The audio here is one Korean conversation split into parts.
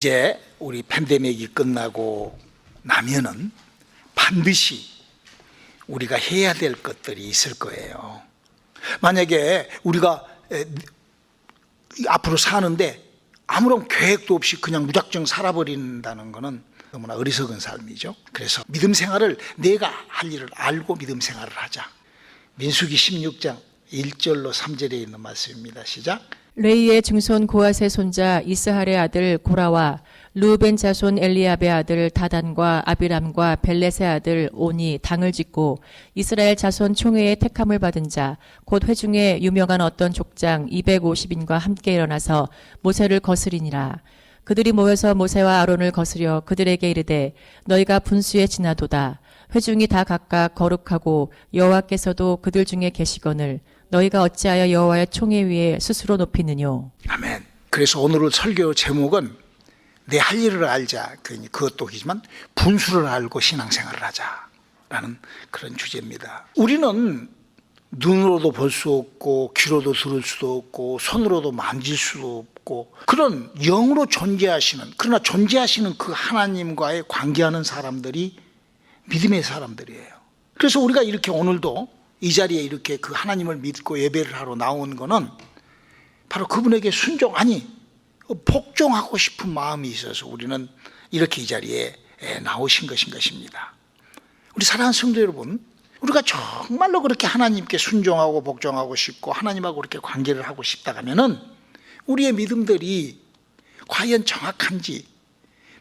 이제 우리 팬데믹이 끝나고 나면은 반드시 우리가 해야 될 것들이 있을 거예요. 만약에 우리가 앞으로 사는데 아무런 계획도 없이 그냥 무작정 살아버린다는 것은 너무나 어리석은 삶이죠. 그래서 믿음 생활을 내가 할 일을 알고 믿음 생활을 하자. 민수기 16장 1절로 3절에 있는 말씀입니다. 시작. 레이의 증손 고앗의 손자 이스할의 아들 고라와 르우벤 자손 엘리압의 아들 다단과 아비람과 벨렛의 아들 온이 당을 짓고 이스라엘 자손 총회의 택함을 받은 자 곧 회중에 유명한 어떤 족장 250인과 함께 일어나서 모세를 거스리니라. 그들이 모여서 모세와 아론을 거스려 그들에게 이르되 너희가 분수에 지나도다. 회중이 다 각각 거룩하고 여호와께서도 그들 중에 계시거늘 너희가 어찌하여 여호와의 총회 위에 스스로 높이느뇨. 아멘. 그래서 오늘 설교 제목은 내 할 일을 알자. 그것도 이지만 분수를 알고 신앙생활을 하자라는 그런 주제입니다. 우리는 눈으로도 볼 수 없고 귀로도 들을 수도 없고 손으로도 만질 수도 없고 그런 영으로 존재하시는, 그러나 존재하시는 그 하나님과의 관계하는 사람들이 믿음의 사람들이에요. 그래서 우리가 이렇게 오늘도 이 자리에 이렇게 그 하나님을 믿고 예배를 하러 나온 거는 바로 그분에게 복종하고 싶은 마음이 있어서 우리는 이렇게 이 자리에 나오신 것입니다. 우리 사랑하는 성도 여러분, 우리가 정말로 그렇게 하나님께 순종하고 복종하고 싶고 하나님하고 그렇게 관계를 하고 싶다 하면은 우리의 믿음들이 과연 정확한지,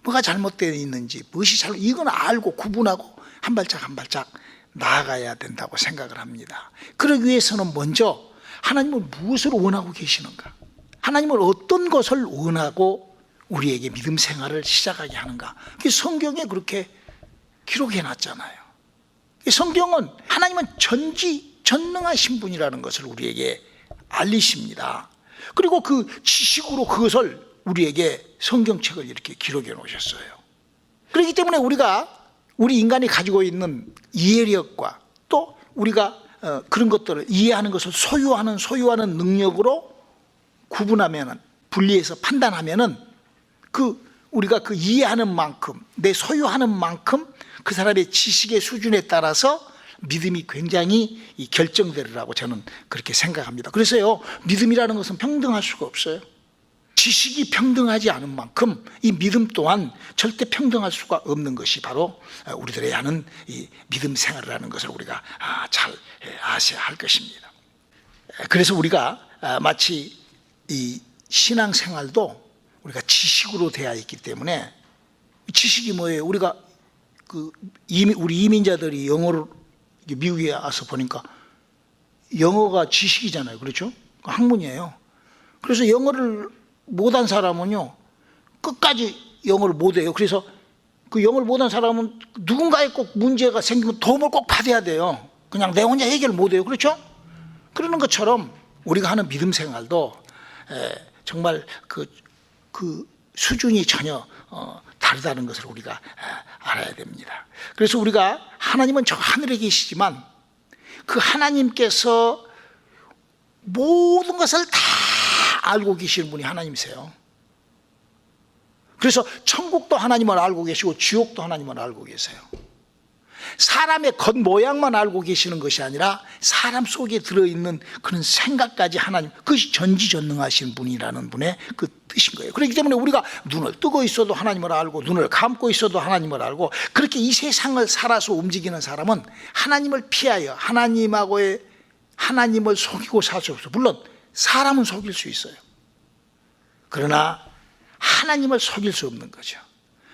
뭐가 잘못되어 있는지, 무엇이 이건 알고 구분하고 한 발짝 한 발짝 나아가야 된다고 생각을 합니다. 그러기 위해서는 먼저 하나님은 무엇을 원하고 계시는가, 하나님은 어떤 것을 원하고 우리에게 믿음 생활을 시작하게 하는가, 성경에 그렇게 기록해 놨잖아요. 성경은 하나님은 전지전능하신 분이라는 것을 우리에게 알리십니다. 그리고 그 지식으로 그것을 우리에게 성경책을 이렇게 기록해 놓으셨어요. 그렇기 때문에 우리 인간이 가지고 있는 이해력과 또 우리가 그런 것들을 이해하는 것을 소유하는 능력으로 구분하면은, 분리해서 판단하면은 우리가 그 이해하는 만큼, 내 소유하는 만큼 그 사람의 지식의 수준에 따라서 믿음이 굉장히 결정되리라고 저는 그렇게 생각합니다. 그래서요, 믿음이라는 것은 평등할 수가 없어요. 지식이 평등하지 않은 만큼 이 믿음 또한 절대 평등할 수가 없는 것이 바로 우리들의 하는 이 믿음 생활을 하는 것을 우리가 잘 아셔야 할 것입니다. 그래서 우리가 마치 이 신앙 생활도 우리가 지식으로 되어 있기 때문에, 지식이 뭐예요? 우리가 우리 이민자들이 영어를 미국에 와서 보니까 영어가 지식이잖아요. 그렇죠? 학문이에요. 그래서 영어를 못한 사람은요, 끝까지 영어를 못해요. 그래서 그 영어를 못한 사람은 누군가에 꼭 문제가 생기면 도움을 꼭 받아야 돼요. 그냥 내 혼자 해결을 못해요. 그렇죠? 그러는 것처럼 우리가 하는 믿음 생활도 정말 그 수준이 전혀 다르다는 것을 우리가 알아야 됩니다. 그래서 우리가 하나님은 저 하늘에 계시지만 그 하나님께서 모든 것을 다 알고 계시는 분이 하나님이세요. 그래서 천국도 하나님을 알고 계시고 지옥도 하나님을 알고 계세요. 사람의 겉모양만 알고 계시는 것이 아니라 사람 속에 들어있는 그런 생각까지 하나님, 그것이 전지전능하신 분이라는 분의 그 뜻인 거예요. 그렇기 때문에 우리가 눈을 뜨고 있어도 하나님을 알고 눈을 감고 있어도 하나님을 알고, 그렇게 이 세상을 살아서 움직이는 사람은 하나님을 피하여 하나님을 속이고 살 수 없어요. 물론 사람은 속일 수 있어요. 그러나 하나님을 속일 수 없는 거죠.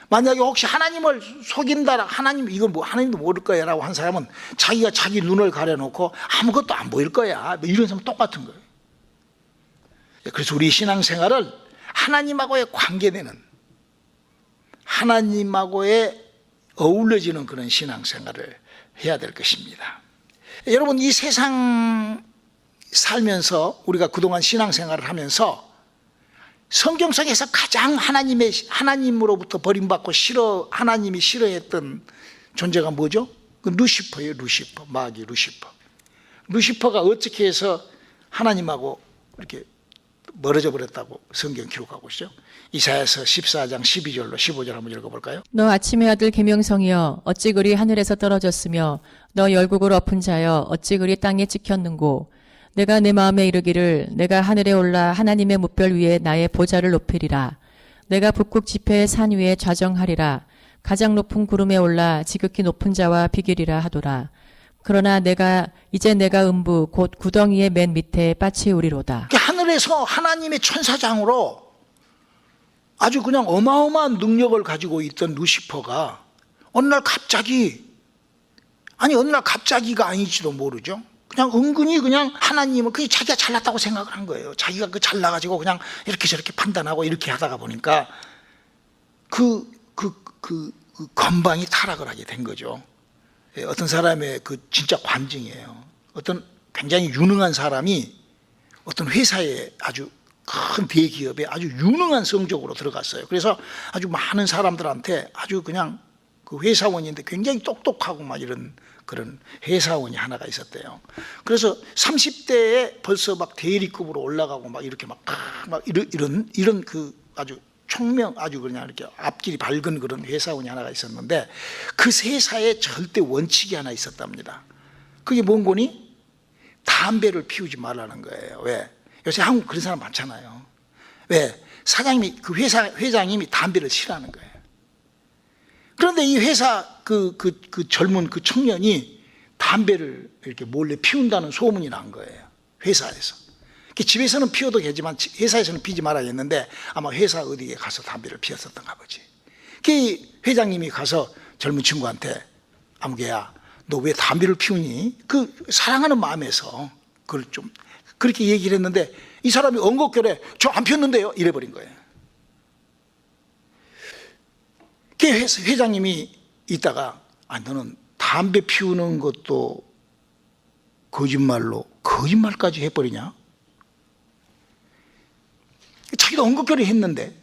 만약에 혹시 하나님을 속인다, 하나님도 모를 거야 라고 한 사람은 자기가 자기 눈을 가려놓고 아무것도 안 보일 거야, 이런 사람 똑같은 거예요. 그래서 우리 신앙생활을 하나님하고의 관계되는, 하나님하고의 어울려지는 그런 신앙생활을 해야 될 것입니다. 여러분, 이 세상 살면서 우리가 그동안 신앙생활을 하면서 성경 속에서 가장 하나님으로부터 버림받고 하나님이 싫어했던 존재가 뭐죠? 그 루시퍼예요. 마귀 루시퍼가 어떻게 해서 하나님하고 이렇게 멀어져 버렸다고 성경 기록하고 있죠. 이사야서 14장 12절로 15절 한번 읽어볼까요? 너 아침의 아들 계명성이여 어찌 그리 하늘에서 떨어졌으며 너 열국을 엎은 자여 어찌 그리 땅에 찍혔는고 내가 내 마음에 이르기를 내가 하늘에 올라 하나님의 뭇별 위에 나의 보좌를 높이리라 내가 북극 지폐의 산 위에 좌정하리라 가장 높은 구름에 올라 지극히 높은 자와 비기리라 하도라 그러나 이제 내가 음부 곧 구덩이의 맨 밑에 빠치우리로다. 하늘에서 하나님의 천사장으로 아주 그냥 어마어마한 능력을 가지고 있던 루시퍼가 어느 날 갑자기가 아닐지도 모르죠. 그냥 은근히 그냥 하나님을 그게 자기가 잘났다고 생각을 한 거예요. 자기가 그 잘나가지고 그냥 이렇게 저렇게 판단하고 이렇게 하다가 보니까 그 건방이 타락을 하게 된 거죠. 어떤 사람의 그 진짜 관증이에요. 어떤 굉장히 유능한 사람이 어떤 회사에 아주 큰 대기업에 아주 유능한 성적으로 들어갔어요. 그래서 아주 많은 사람들한테 아주 그냥 그 회사원인데 굉장히 똑똑하고 막 이런 그런 회사원이 하나가 있었대요. 그래서 30대에 벌써 막 대리급으로 올라가고 막 이렇게 막 이런 그 아주 총명 아주 그냥 이렇게 앞길이 밝은 그런 회사원이 하나가 있었는데 그 회사에 절대 원칙이 하나 있었답니다. 그게 뭔 거니? 담배를 피우지 말라는 거예요. 왜? 요새 한국 그런 사람 많잖아요. 왜? 사장님이 그 회장님이 담배를 싫어하는 거예요. 그런데 이 회사 그 젊은 그 청년이 담배를 이렇게 몰래 피운다는 소문이 난 거예요. 회사에서. 집에서는 피워도 되지만 회사에서는 피지 말아야겠는데 아마 회사 어디에 가서 담배를 피웠었던가 보지. 그 회장님이 가서 젊은 친구한테 아무개야 너 왜 담배를 피우니? 그 사랑하는 마음에서 그걸 좀 그렇게 얘기를 했는데 이 사람이 엉겁결에 저 안 피웠는데요 이래버린 거예요. 그 회장님이 있다가 너는 담배 피우는 것도 거짓말까지 해버리냐? 자기도 엉겁결에 했는데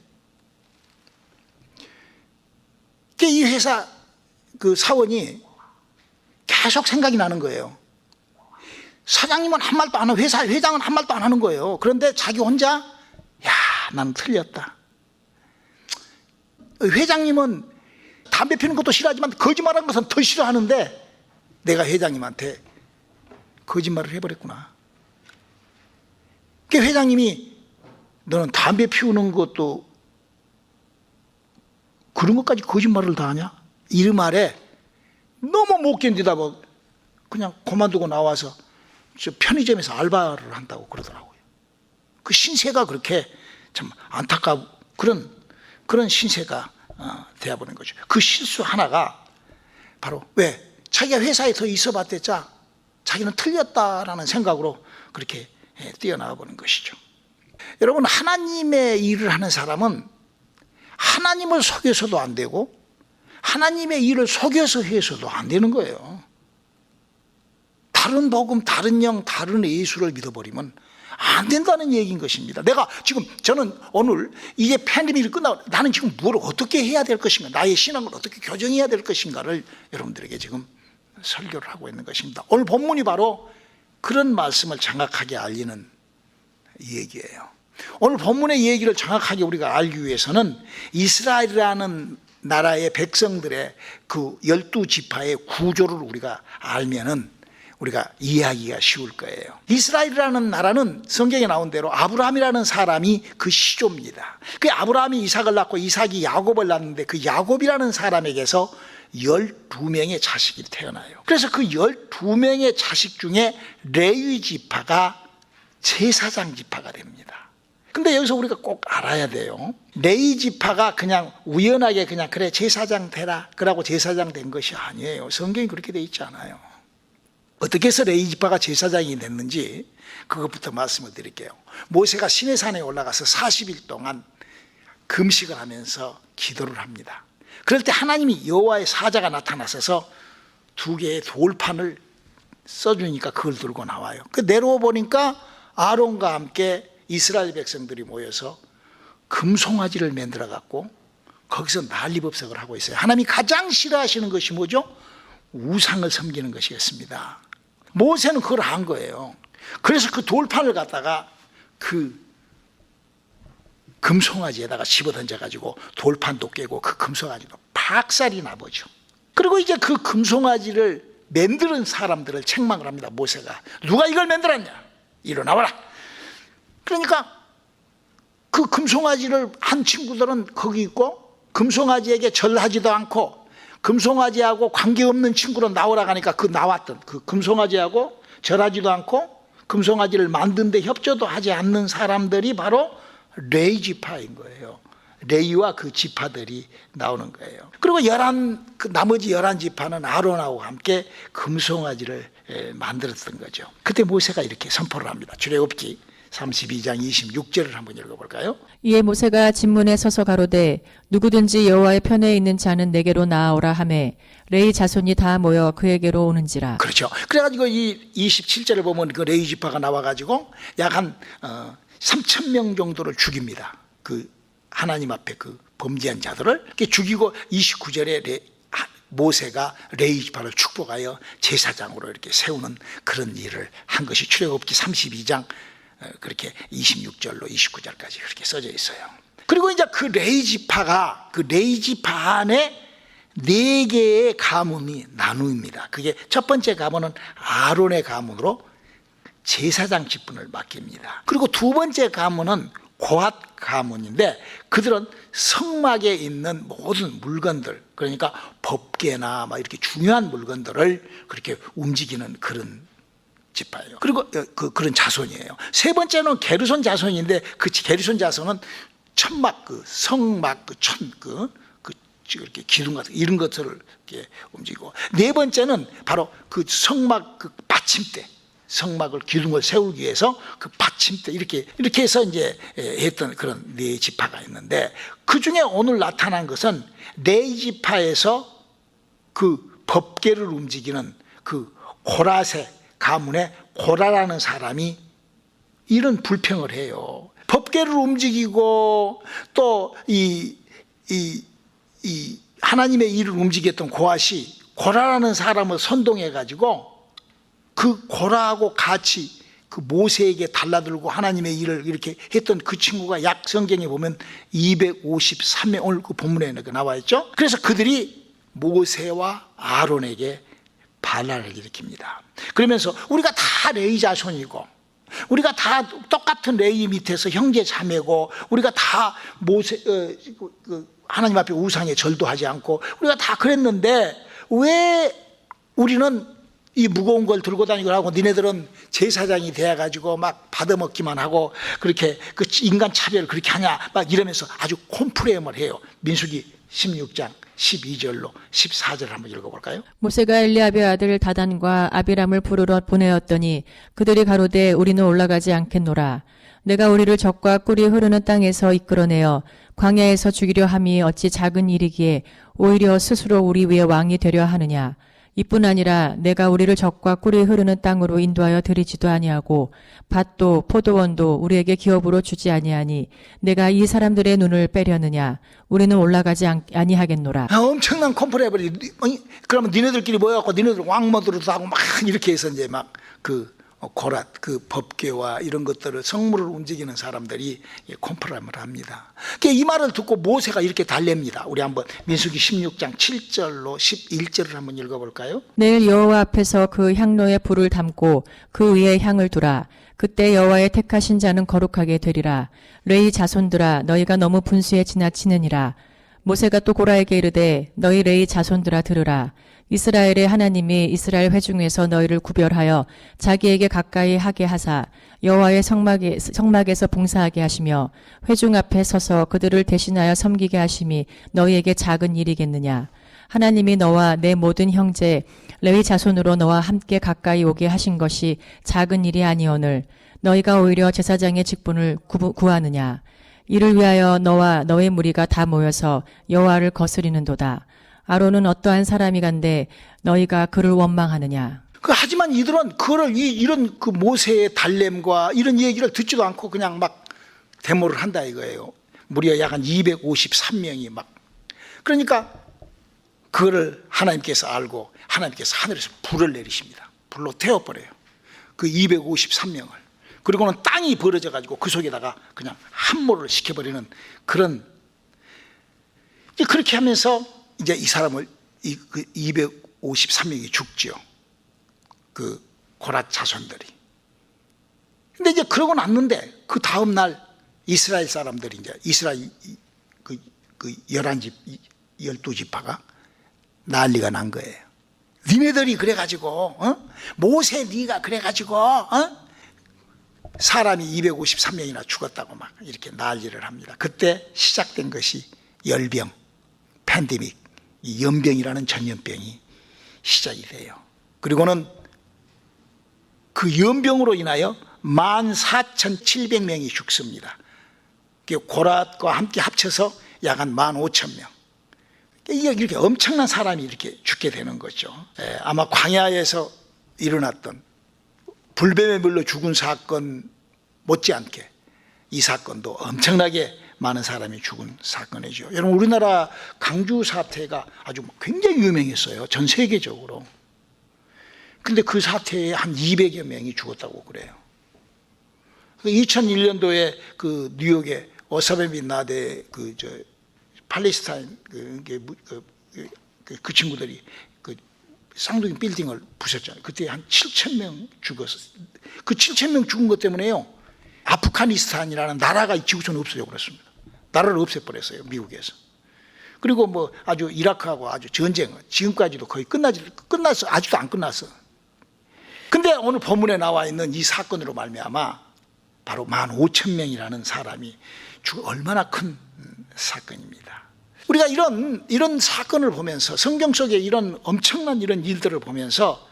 이 회사 그 사원이 계속 생각이 나는 거예요. 사장님은 한 말도 안 하고 회장은 한 말도 안 하는 거예요. 그런데 자기 혼자 난 틀렸다. 회장님은 담배 피우는 것도 싫어하지만 거짓말하는 것은 더 싫어하는데 내가 회장님한테 거짓말을 해버렸구나. 그 회장님이 너는 담배 피우는 것도 그런 것까지 거짓말을 다 하냐? 이 말에 너무 못 견디다 그냥 그만두고 나와서 저 편의점에서 알바를 한다고 그러더라고요. 그 신세가 그렇게 참 안타까운 그런 신세가 되어버린 거죠. 그 실수 하나가 바로 왜? 자기가 회사에 더 있어봤댔자 자기는 틀렸다라는 생각으로 그렇게 뛰어나가 버린 것이죠. 여러분 하나님의 일을 하는 사람은 하나님을 속여서도 안 되고 하나님의 일을 속여서 해서도 안 되는 거예요. 다른 복음, 다른 영, 다른 예수를 믿어버리면 안 된다는 얘기인 것입니다. 저는 오늘 이게 팬데믹이 끝나고 나는 지금 뭘 어떻게 해야 될 것인가, 나의 신앙을 어떻게 교정해야 될 것인가를 여러분들에게 지금 설교를 하고 있는 것입니다. 오늘 본문이 바로 그런 말씀을 정확하게 알리는 얘기예요. 오늘 본문의 얘기를 정확하게 우리가 알기 위해서는 이스라엘이라는 나라의 백성들의 그 12지파의 구조를 우리가 알면은 우리가 이해하기가 쉬울 거예요. 이스라엘이라는 나라는 성경에 나온 대로 아브라함이라는 사람이 그 시조입니다. 그 아브라함이 이삭을 낳고 이삭이 야곱을 낳는데 그 야곱이라는 사람에게서 12명의 자식이 태어나요. 그래서 그 12명의 자식 중에 레위 지파가 제사장 지파가 됩니다. 근데 여기서 우리가 꼭 알아야 돼요. 레위 지파가 그냥 우연하게 그냥 그래 제사장 되라 그러고 제사장 된 것이 아니에요. 성경이 그렇게 돼 있지 않아요. 어떻게 해서 레위 지파가 제사장이 됐는지 그것부터 말씀을 드릴게요. 모세가 시내산에 올라가서 40일 동안 금식을 하면서 기도를 합니다. 그럴 때 하나님이 여호와의 사자가 나타나셔서 2개의 돌판을 써주니까 그걸 들고 나와요. 내려와 보니까 아론과 함께 이스라엘 백성들이 모여서 금송아지를 만들어 갖고 거기서 난리법석을 하고 있어요. 하나님이 가장 싫어하시는 것이 뭐죠? 우상을 섬기는 것이었습니다. 모세는 그걸 한 거예요. 그래서 그 돌판을 갖다가 그 금송아지에다가 집어 던져가지고 돌판도 깨고 그 금송아지도 박살이 나버죠. 그리고 이제 그 금송아지를 만드는 사람들을 책망을 합니다. 모세가 누가 이걸 만들었냐? 일어나와라. 그러니까 그 금송아지를 한 친구들은 거기 있고 금송아지에게 절하지도 않고 금송아지하고 관계없는 친구로 나오라 하니까 그 나왔던 그 금송아지하고 절하지도 않고 금송아지를 만든 데 협조도 하지 않는 사람들이 바로 레위 지파인 거예요. 레위와 그 지파들이 나오는 거예요. 그리고 그 나머지 11지파는 아론하고 함께 금송아지를 만들었던 거죠. 그때 모세가 이렇게 선포를 합니다. 출애굽기 32장 26절을 한번 읽어볼까요? 이에 모세가 진문에 서서 가로되 누구든지 여호와의 편에 있는 자는 내게로 나아오라 하매 레위 자손이 다 모여 그에게로 오는지라. 그렇죠. 그래가지고 이 27절을 보면 그 레위 지파가 나와가지고 약 한 3,000명 정도를 죽입니다. 그 하나님 앞에 그 범죄한 자들을 이렇게 죽이고 29절에 모세가 레위 지파를 축복하여 제사장으로 이렇게 세우는 그런 일을 한 것이 출애굽기 32장 그렇게 26절로 29절까지 그렇게 써져 있어요. 그리고 이제 그 레위 지파가 그 레위 지파 안에 4개의 가문이 나누입니다. 그게 첫 번째 가문은 아론의 가문으로 제사장 직분을 맡깁니다. 그리고 두 번째 가문은 고핫 가문인데 그들은 성막에 있는 모든 물건들, 그러니까 법궤나 막 이렇게 중요한 물건들을 그렇게 움직이는 그런 지파예요. 그리고 그런 자손이에요. 세 번째는 게르손 자손인데 그 게르손 자손은 천막, 그 성막, 이렇게 기둥 같은 이런 것들을 이렇게 움직이고, 네 번째는 바로 그 성막 그 받침대, 성막을 기둥을 세우기 위해서 그 받침대 이렇게 해서 이제 했던 그런 네 지파가 있는데, 그 중에 오늘 나타난 것은 네 지파에서 그 법궤를 움직이는 그 고라세 가문의 고라라는 사람이 이런 불평을 해요. 법궤를 움직이고 또 이 하나님의 일을 움직였던 고핫이 고라라는 사람을 선동해 가지고 그 고라하고 같이 그 모세에게 달라들고 하나님의 일을 이렇게 했던 그 친구가 약 성경에 보면 253명, 오늘 그 본문에 나와 있죠. 그래서 그들이 모세와 아론에게 반란을 일으킵니다. 그러면서 우리가 다 레위 자손이고 우리가 다 똑같은 레위 밑에서 형제 자매고 우리가 다 모세 하나님 앞에 우상에 절도 하지 않고 우리가 다 그랬는데 왜 우리는 이 무거운 걸 들고 다니고 하고 니네들은 제사장이 되어가지고 막 받아먹기만 하고 그렇게 그 인간 차별을 그렇게 하냐 막 이러면서 아주 콤프레임을 해요. 민수기 16장 12절로 14절을 한번 읽어볼까요? 모세가 엘리압의 아들 다단과 아비람을 부르러 보내었더니 그들이 가로되 우리는 올라가지 않겠노라. 내가 우리를 적과 꿀이 흐르는 땅에서 이끌어내어 광야에서 죽이려 함이 어찌 작은 일이기에 오히려 스스로 우리 위에 왕이 되려 하느냐. 이뿐 아니라 내가 우리를 적과 꿀이 흐르는 땅으로 인도하여 들이지도 아니하고 밭도 포도원도 우리에게 기업으로 주지 아니하니 내가 이 사람들의 눈을 빼려느냐. 우리는 올라가지 아니하겠노라. 엄청난 콤프레임을. 그러면 니네들끼리 모여갖고 니네들 왕모드로도 하고 막 이렇게 해서 이제 막 그 고랏 그 법궤와 이런 것들을 성물을 움직이는 사람들이 콤프레임을 합니다. 이 말을 듣고 모세가 이렇게 달랩니다. 우리 한번 민수기 16장 7절로 11절을 한번 읽어볼까요? 내일 여호와 앞에서 그 향로에 불을 담고 그 위에 향을 두라. 그때 여호와의 택하신 자는 거룩하게 되리라. 레위 자손들아 너희가 너무 분수에 지나치느니라. 모세가 또 고라에게 이르되 너희 레위 자손들아 들으라. 이스라엘의 하나님이 이스라엘 회중에서 너희를 구별하여 자기에게 가까이 하게 하사 여호와의 성막에서 봉사하게 하시며 회중 앞에 서서 그들을 대신하여 섬기게 하심이 너희에게 작은 일이겠느냐. 하나님이 너와 내 모든 형제 레위 자손으로 너와 함께 가까이 오게 하신 것이 작은 일이 아니오늘 너희가 오히려 제사장의 직분을 구하느냐. 이를 위하여 너와 너의 무리가 다 모여서 여호와를 거스리는도다. 아론은 어떠한 사람이간데 너희가 그를 원망하느냐. 하지만 이들은 그거를 이런 그 모세의 달램과 이런 얘기를 듣지도 않고 그냥 막 데모를 한다 이거예요. 무려 약 한 253명이 막. 그러니까 그거를 하나님께서 알고 하나님께서 하늘에서 불을 내리십니다. 불로 태워버려요. 그 253명을. 그리고는 땅이 벌어져 가지고 그 속에다가 그냥 함몰을 시켜버리는 그런, 이제 그렇게 하면서 이제 이 사람을 그 253명이 죽지요. 그 고랏 자손들이. 근데 이제 그러고 났는데 그 다음 날 이스라엘 사람들이 이제 이스라엘 그 11집 12지파가 난리가 난 거예요. 니네들이 그래가지고 모세 네가 그래가지고 사람이 253명이나 죽었다고 막 이렇게 난리를 합니다. 그때 시작된 것이 열병, 팬데믹, 이 연병이라는 전염병이 시작이 돼요. 그리고는 그 연병으로 인하여 14,700명이 죽습니다. 고랏과 함께 합쳐서 약 한 15,000명. 이게 이렇게 엄청난 사람이 이렇게 죽게 되는 거죠. 아마 광야에서 일어났던 불뱀에 물려 죽은 사건 못지않게 이 사건도 엄청나게 많은 사람이 죽은 사건이죠. 여러분, 우리나라 강주 사태가 아주 굉장히 유명했어요. 전 세계적으로. 근데 그 사태에 한 200여 명이 죽었다고 그래요. 2001년도에 그 뉴욕의 오사마 빈 라덴 팔레스타인 그 친구들이 그 쌍둥이 빌딩을 부쉈잖아요. 그때 한 7,000명 죽었어요. 그 7,000명 죽은 것 때문에요, 아프가니스탄이라는 나라가 이 지구촌에 없어져 버렸습니다. 나라를 없애버렸어요, 미국에서. 그리고 뭐 아주 이라크하고 아주 전쟁 지금까지도 거의 끝났어. 아직도 안 끝났어. 근데 오늘 본문에 나와 있는 이 사건으로 말미암아 바로 15,000명이라는 사람이 죽어 얼마나 큰 사건입니다. 우리가 이런 사건을 보면서, 성경 속에 이런 엄청난 이런 일들을 보면서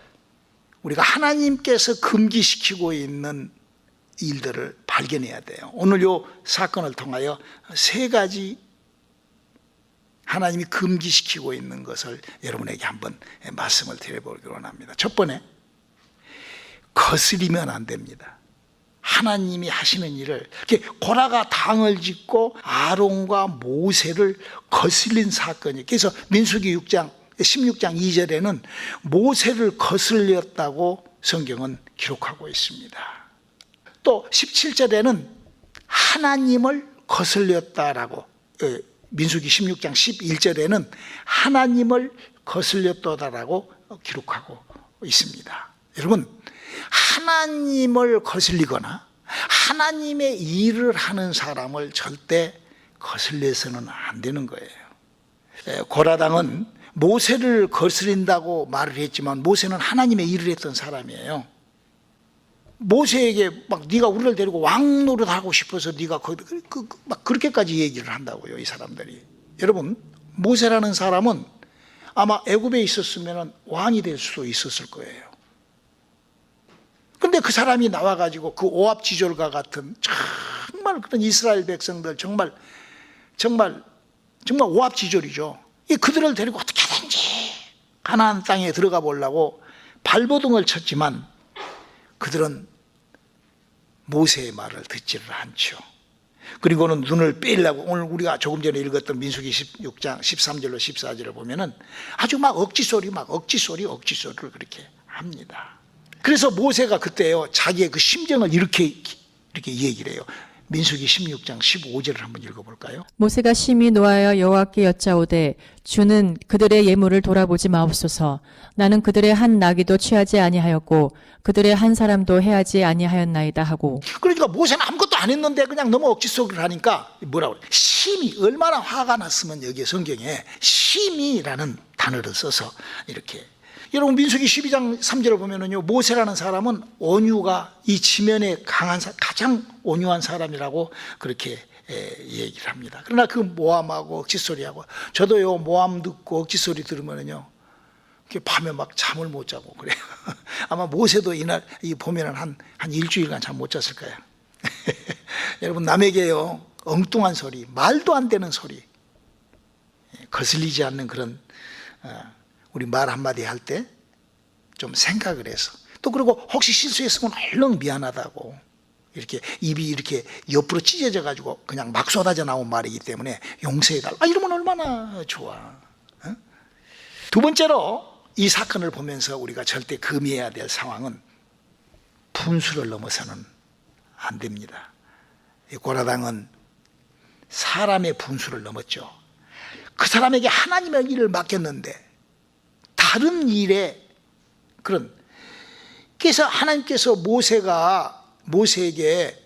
우리가 하나님께서 금기시키고 있는 일들을 발견해야 돼요. 오늘 이 사건을 통하여 세 가지 하나님이 금기시키고 있는 것을 여러분에게 한번 말씀을 드려보기로 합니다. 첫 번째, 거스리면 안 됩니다. 하나님이 하시는 일을, 고라가 당을 짓고 아론과 모세를 거슬린 사건이, 그래서 민수기 16장 2절에는 모세를 거슬렸다고 성경은 기록하고 있습니다. 또 17절에는 하나님을 거슬렸다라고, 민수기 16장 11절에는 하나님을 거슬렸다라고 기록하고 있습니다. 여러분, 하나님을 거슬리거나 하나님의 일을 하는 사람을 절대 거슬려서는 안 되는 거예요. 고라당은 모세를 거슬린다고 말을 했지만 모세는 하나님의 일을 했던 사람이에요. 모세에게 막 네가 우리를 데리고 왕 노릇하고 싶어서 네가 막 그렇게까지 얘기를 한다고요, 이 사람들이. 여러분, 모세라는 사람은 아마 애굽에 있었으면 왕이 될 수도 있었을 거예요. 근데 그 사람이 나와가지고 그 오합지졸과 같은 정말 그런 이스라엘 백성들, 정말 오합지졸이죠. 그들을 데리고 어떻게든지 가나안 땅에 들어가 보려고 발버둥을 쳤지만 그들은 모세의 말을 듣지를 않죠. 그리고는 눈을 빼려고, 오늘 우리가 조금 전에 읽었던 민수기 16장 13절로 14절을 보면은 아주 막 억지소리를 그렇게 합니다. 그래서 모세가 그때요, 자기의 그 심정을 이렇게 얘기를 해요. 민수기 16장 15절을 한번 읽어볼까요? 모세가 심히 노하여 여호와께 여짜오되 주는 그들의 예물을 돌아보지 마옵소서. 나는 그들의 한 나귀도 취하지 아니하였고 그들의 한 사람도 해하지 아니하였나이다 하고. 그러니까 모세는 아무것도 안 했는데 그냥 너무 억지소리를 하니까 뭐라고 그래? 심히, 얼마나 화가 났으면 여기에 성경에 심히라는 단어를 써서 이렇게. 여러분, 민수기 12장 3절을 보면은요, 모세라는 사람은 온유가 이 지면에 강한 가장 온유한 사람이라고 그렇게 얘기를 합니다. 그러나 그 모함하고 억지소리하고, 저도요 모함 듣고 억지소리 들으면은요 밤에 막 잠을 못 자고 그래요. 아마 모세도 이날 보면은 한 일주일간 잠 못 잤을 거예요. 여러분, 남에게요 엉뚱한 소리, 말도 안 되는 소리, 거슬리지 않는 그런 우리 말 한마디 할 때 좀 생각을 해서, 또 그리고 혹시 실수했으면 얼른 미안하다고, 이렇게 입이 이렇게 옆으로 찢어져 가지고 그냥 막 쏟아져 나온 말이기 때문에 용서해달라, 이러면 얼마나 좋아. 두 번째로 이 사건을 보면서 우리가 절대 금해야 될 상황은 분수를 넘어서는 안 됩니다. 이 고라당은 사람의 분수를 넘었죠. 그 사람에게 하나님의 일을 맡겼는데 다른 일에 그런, 그래서 하나님께서 모세에게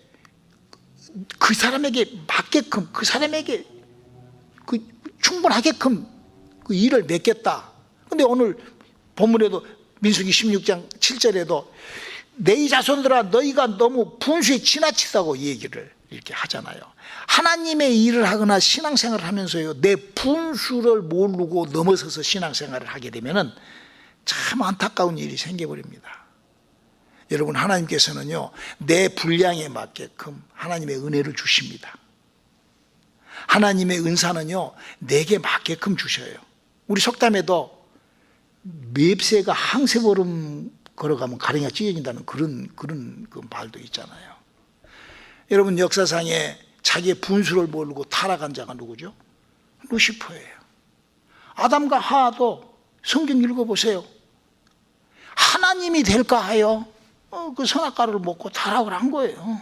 그 사람에게 맞게끔, 그 사람에게 그 충분하게끔 그 일을 맡겼다. 근데 오늘 본문에도 민수기 16장 7절에도 내 자손들아 너희가 너무 분수에 지나치다고 얘기를 이렇게 하잖아요. 하나님의 일을 하거나 신앙생활을 하면서요, 내 분수를 모르고 넘어서서 신앙생활을 하게 되면은 참 안타까운 일이 생겨버립니다. 여러분, 하나님께서는요, 내 분량에 맞게끔 하나님의 은혜를 주십니다. 하나님의 은사는요, 내게 맞게끔 주셔요. 우리 속담에도 맵새가 항세보름 걸어가면 가랭이가 찢어진다는 그런 그 말도 있잖아요. 여러분, 역사상에 자기의 분수를 모르고 타락한 자가 누구죠? 루시퍼예요. 아담과 하와도 성경 읽어보세요. 하나님이 될까 하여 그 선악과를 먹고 타락을 한 거예요.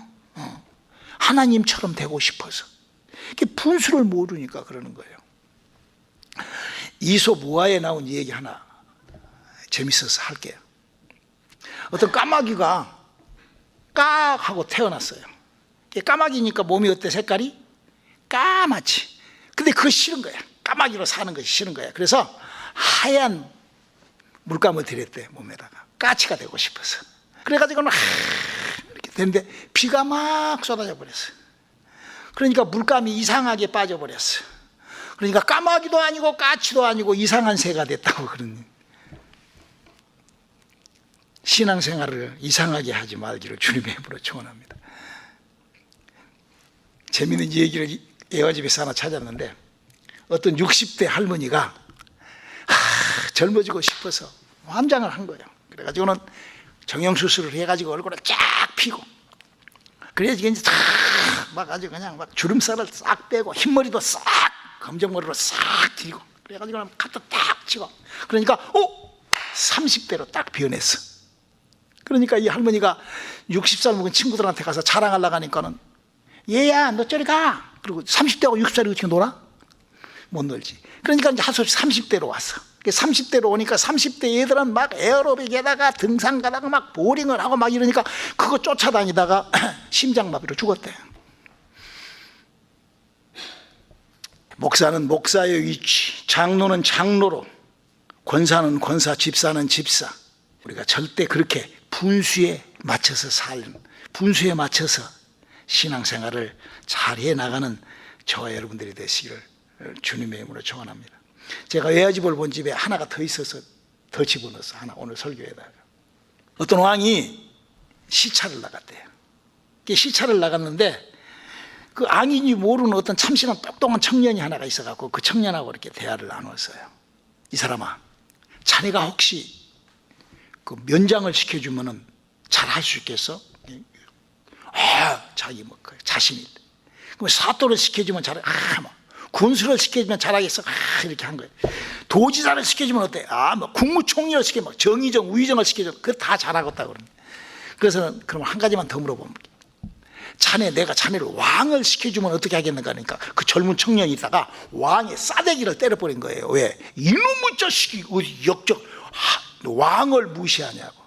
하나님처럼 되고 싶어서. 분수를 모르니까 그러는 거예요. 이솝우화에 나온 얘기 하나 재밌어서 할게요. 어떤 까마귀가 까 하고 태어났어요. 까마귀니까 몸이 어때? 색깔이 까맣지. 근데 그거 싫은 거야. 까마귀로 사는 것이 싫은 거야. 그래서 하얀 물감을 들였대, 몸에다가. 까치가 되고 싶어서. 그래가지고 막 이렇게 되는데 비가 막 쏟아져 버렸어요. 그러니까 물감이 이상하게 빠져버렸어요. 그러니까 까마귀도 아니고 까치도 아니고 이상한 새가 됐다고. 그러니 신앙생활을 이상하게 하지 말기를 주님의 이름으로 축원합니다. 재미있는 얘기를 애화집에서 하나 찾았는데, 어떤 60대 할머니가 젊어지고 싶어서 환장을 한 거예요. 그래가지고는 정형수술을 해가지고 얼굴을 쫙 피고, 그래야지 이제 막 아주 그냥 막 주름살을 싹 빼고 흰머리도 싹 검정머리로 싹 들이고, 그래가지고 갖다 딱 치고, 그러니까 30대로 딱 변했어. 그러니까 이 할머니가 60살 먹은 친구들한테 가서 자랑하려고 하니까는, 얘야 너 저리 가. 그리고 30대하고 60살이 어떻게 놀아? 못 놀지. 그러니까 이제 할 수 없이 30대로 왔어. 30대로 오니까 30대 애들은 막 에어로빅에다가 등산 가다가 막 보링을 하고 막 이러니까 그거 쫓아다니다가 심장마비로 죽었대. 목사는 목사의 위치, 장로는 장로로, 권사는 권사, 집사는 집사. 우리가 절대 그렇게 분수에 맞춰서 분수에 맞춰서 신앙생활을 잘 해나가는 저와 여러분들이 되시기를 주님의 이름으로 축원합니다. 제가 외화집을 본 집에 하나가 더 있어서 더 집어넣어서 하나 오늘 설교에다가, 어떤 왕이 시차를 나갔대요. 시차를 나갔는데 그 앙인이 모르는 어떤 참신한 똑똑한 청년이 하나가 있어갖고 그 청년하고 이렇게 대화를 나눴어요. 이 사람아, 자네가 혹시 그 면장을 시켜주면은 잘 할 수 있겠어? 자기 뭐 자신이 있대. 그럼 사또를 시켜주면 잘해. 뭐 군수를 시켜주면 잘하겠어. 이렇게 한 거예요. 도지사를 시켜주면 어때? 뭐 국무총리를 시켜주면, 정의정, 우의정을 시켜주면 그거 다 잘하겠다 그러는. 그래서 그럼 한 가지만 더 물어보면, 내가 자네를 왕을 시켜주면 어떻게 하겠는가 하니까 그 젊은 청년이 있다가 왕의 싸대기를 때려버린 거예요. 왜? 이놈의 자식이 어디 왕을 무시하냐고.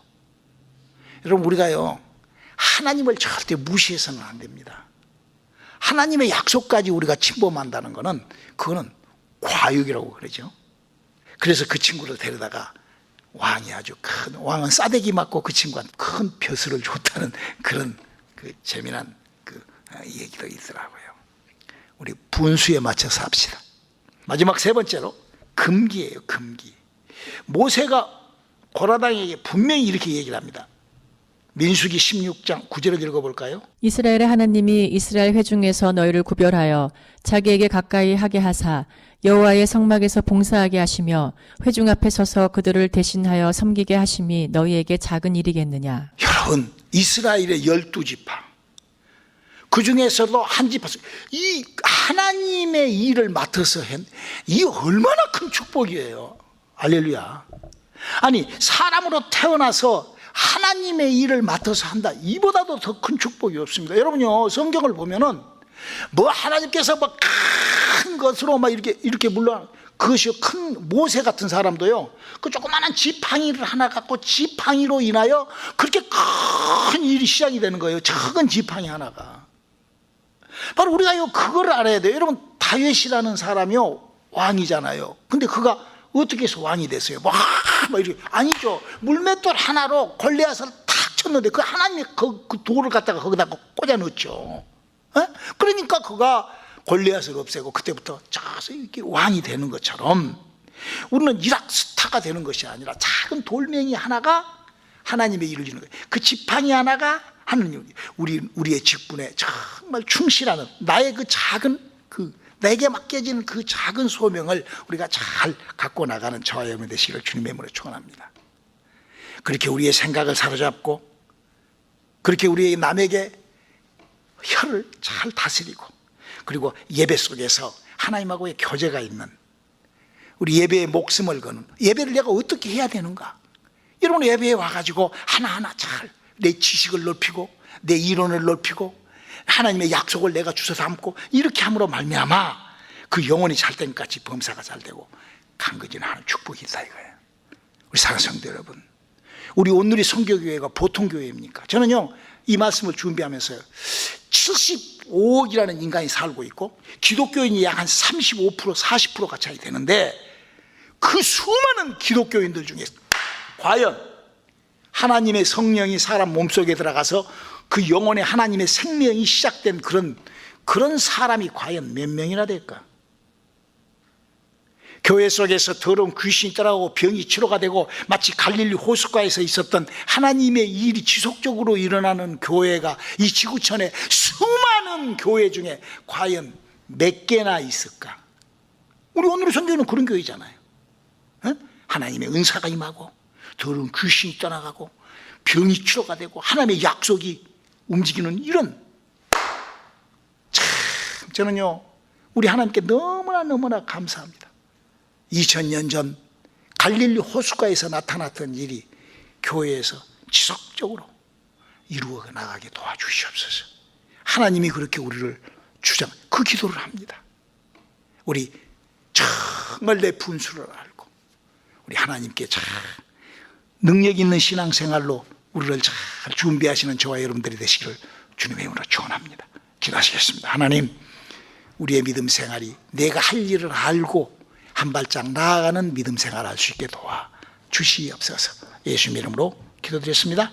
여러분, 우리가요, 하나님을 절대 무시해서는 안 됩니다. 하나님의 약속까지 우리가 침범한다는 것은, 그거는 과욕이라고 그러죠. 그래서 그 친구를 데려다가 왕이 아주 왕은 싸대기 맞고 그 친구한테 큰 벼슬을 줬다는 그런 그 재미난 그 얘기도 있더라고요. 우리 분수에 맞춰서 합시다. 마지막 세 번째로 금기예요. 금기. 모세가 고라당에게 분명히 이렇게 얘기를 합니다. 민수기 16장 9절을 읽어볼까요? 이스라엘의 하나님이 이스라엘 회중에서 너희를 구별하여 자기에게 가까이 하게 하사 여호와의 성막에서 봉사하게 하시며 회중 앞에 서서 그들을 대신하여 섬기게 하심이 너희에게 작은 일이겠느냐. 여러분, 이스라엘의 12지파, 그 중에서도 한 지파, 이 하나님의 일을 맡아서 이 얼마나 큰 축복이에요. 할렐루야. 아니, 사람으로 태어나서 하나님의 일을 맡아서 한다, 이보다도 더 큰 축복이 없습니다. 여러분요, 성경을 보면은 뭐 하나님께서 뭐 큰 것으로 막 이렇게 물론 그것이 큰 모세 같은 사람도요, 그 조그마한 지팡이를 하나 갖고 지팡이로 인하여 그렇게 큰 일이 시작이 되는 거예요. 작은 지팡이 하나가. 바로 우리가요, 그걸 알아야 돼요. 여러분, 다윗이라는 사람이요, 왕이잖아요. 근데 그가 어떻게 해서 왕이 됐어요? 막 이렇게. 아니죠. 물맷돌 하나로 골리앗을 탁 쳤는데 그 하나님이 그 돌을 갖다가 거기다 꽂아 넣었죠. 그러니까 그가 골리앗을 없애고 그때부터 자서 이렇게 왕이 되는 것처럼 우리는 이락 스타가 되는 것이 아니라 작은 돌멩이 하나가 하나님의 일을 이루는 거예요. 그 지팡이 하나가 하나님, 우리의 직분에 정말 충실하는 나의 그 작은 내게 맡겨진 그 작은 소명을 우리가 잘 갖고 나가는 저와 여러분 되시기를 주님의 이름으로 축원합니다. 그렇게 우리의 생각을 사로잡고 그렇게 우리의 남에게 혀를 잘 다스리고 그리고 예배 속에서 하나님하고의 교제가 있는 우리 예배에 목숨을 거는 예배를 내가 어떻게 해야 되는가? 여러분, 예배에 와가지고 하나하나 잘 내 지식을 넓히고 내 이론을 넓히고 하나님의 약속을 내가 주워 담고 이렇게 함으로 말미암아 그 영혼이 잘 된 같이 범사가 잘 되고 강건진하는 축복이 있다 이거예요. 우리 사랑하는 성도 여러분, 우리 온누리 선교교회가 보통 교회입니까? 저는요, 이 말씀을 준비하면서요, 75억이라는 인간이 살고 있고 기독교인이 약 한 35% 40%가 차이 되는데 그 수많은 기독교인들 중에 과연 하나님의 성령이 사람 몸속에 들어가서 그 영혼에 하나님의 생명이 시작된 그런 사람이 과연 몇 명이나 될까? 교회 속에서 더러운 귀신이 따라오고 병이 치료가 되고 마치 갈릴리 호숫가에서 있었던 하나님의 일이 지속적으로 일어나는 교회가 이 지구촌에 수많은 교회 중에 과연 몇 개나 있을까? 우리 오늘의 선교는 그런 교회잖아요. 하나님의 은사가 임하고 더러운 귀신이 떠나가고 병이 치료가 되고 하나님의 약속이 움직이는 이런, 참 저는요, 우리 하나님께 너무나 감사합니다. 2000년 전 갈릴리 호숫가에서 나타났던 일이 교회에서 지속적으로 이루어 나가게 도와주시옵소서. 하나님이 그렇게 우리를 그 기도를 합니다. 우리 정말 내 분수를 알고 우리 하나님께 잘 능력 있는 신앙생활로 우리를 잘 준비하시는 저와 여러분들이 되시기를 주님의 이름으로 축원합니다. 기도하시겠습니다. 하나님, 우리의 믿음 생활이 내가 할 일을 알고 한 발짝 나아가는 믿음 생활을 할 수 있게 도와주시옵소서. 예수님 이름으로 기도드렸습니다.